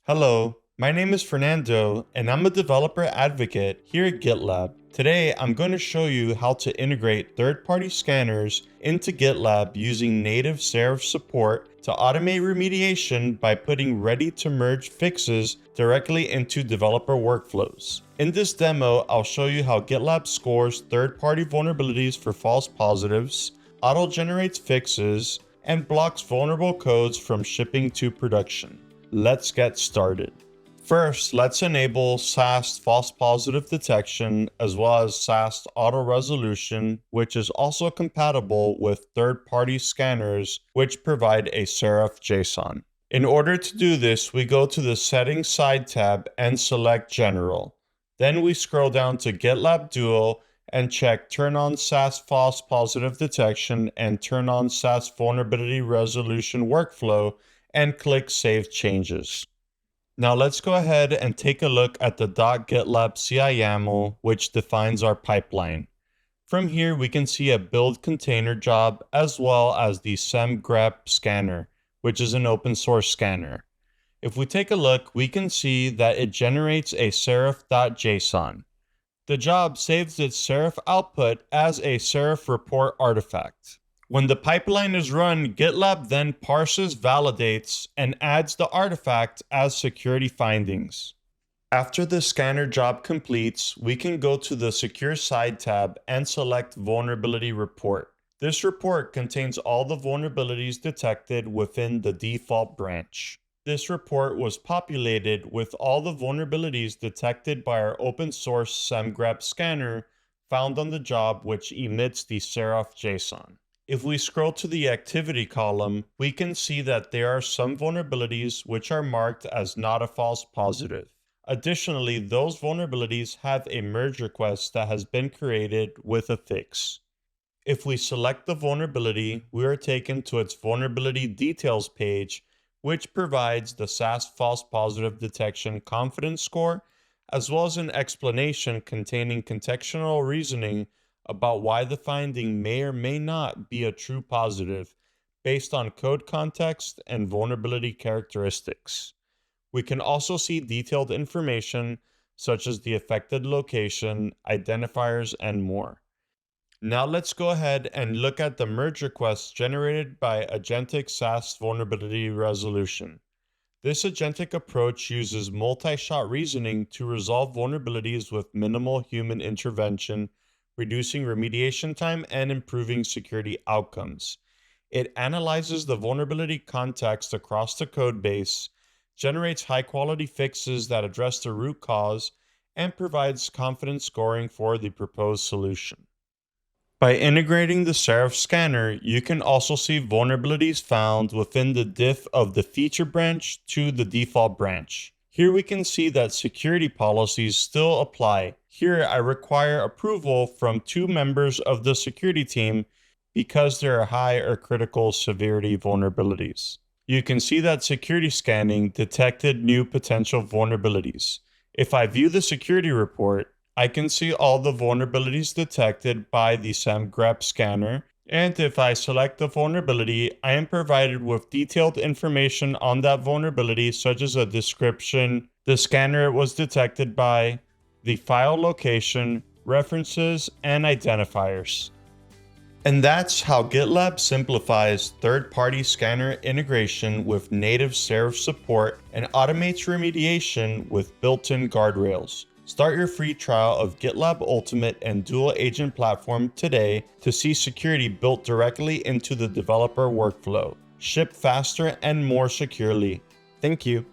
Hello, my name is Fernando, and I'm a developer advocate here at GitLab. Today, I'm going to show you how to integrate third-party scanners into GitLab using native Serif support to automate remediation by putting ready-to-merge fixes directly into developer workflows. In this demo, I'll show you how GitLab scores third-party vulnerabilities for false positives, auto-generates fixes, and blocks vulnerable codes from shipping to production. Let's get started. First, let's enable SAST false positive detection as well as SAST auto resolution, which is also compatible with third-party scanners which provide a sarif.json. In order to do this, we go to the Settings side tab and select General. Then we scroll down to GitLab Duo and check Turn on SAST false positive detection and Turn on SAST vulnerability resolution workflow and click Save Changes. Now let's go ahead and take a look at the .gitlab-ci.yml, which defines our pipeline. From here, we can see a build container job as well as the Semgrep scanner, which is an open source scanner. If we take a look, we can see that it generates a sarif.json. The job saves its sarif output as a sarif report artifact. When the pipeline is run, GitLab then parses, validates, and adds the artifact as security findings. After the scanner job completes, we can go to the Secure Side tab and select Vulnerability Report. This report contains all the vulnerabilities detected within the default branch. This report was populated with all the vulnerabilities detected by our open source Semgrep scanner found on the job, which emits the sarif.json. If we scroll to the activity column, we can see that there are some vulnerabilities which are marked as not a false positive. Additionally, those vulnerabilities have a merge request that has been created with a fix. If we select the vulnerability, we are taken to its vulnerability details page, which provides the SAST false positive detection confidence score, as well as an explanation containing contextual reasoning about why the finding may or may not be a true positive based on code context and vulnerability characteristics. We can also see detailed information such as the affected location, identifiers, and more. Now let's go ahead and look at the merge requests generated by agentic SAST vulnerability resolution. This agentic approach uses multi-shot reasoning to resolve vulnerabilities with minimal human intervention, reducing remediation time and improving security outcomes. It analyzes the vulnerability context across the code base, generates high-quality fixes that address the root cause, and provides confidence scoring for the proposed solution. By integrating the Serif scanner, you can also see vulnerabilities found within the diff of the feature branch to the default branch. Here we can see that security policies still apply. Here I require approval from 2 members of the security team because there are high or critical severity vulnerabilities. You can see that security scanning detected new potential vulnerabilities. If I view the security report, I can see all the vulnerabilities detected by the Semgrep scanner, and if I select the vulnerability, I am provided with detailed information on that vulnerability, such as a description, the scanner it was detected by, the file location, references, and identifiers. And that's how GitLab simplifies third-party scanner integration with native Serif support and automates remediation with built-in guardrails. Start your free trial of GitLab Ultimate and Dual Agent Platform today to see security built directly into the developer workflow. Ship faster and more securely. Thank you.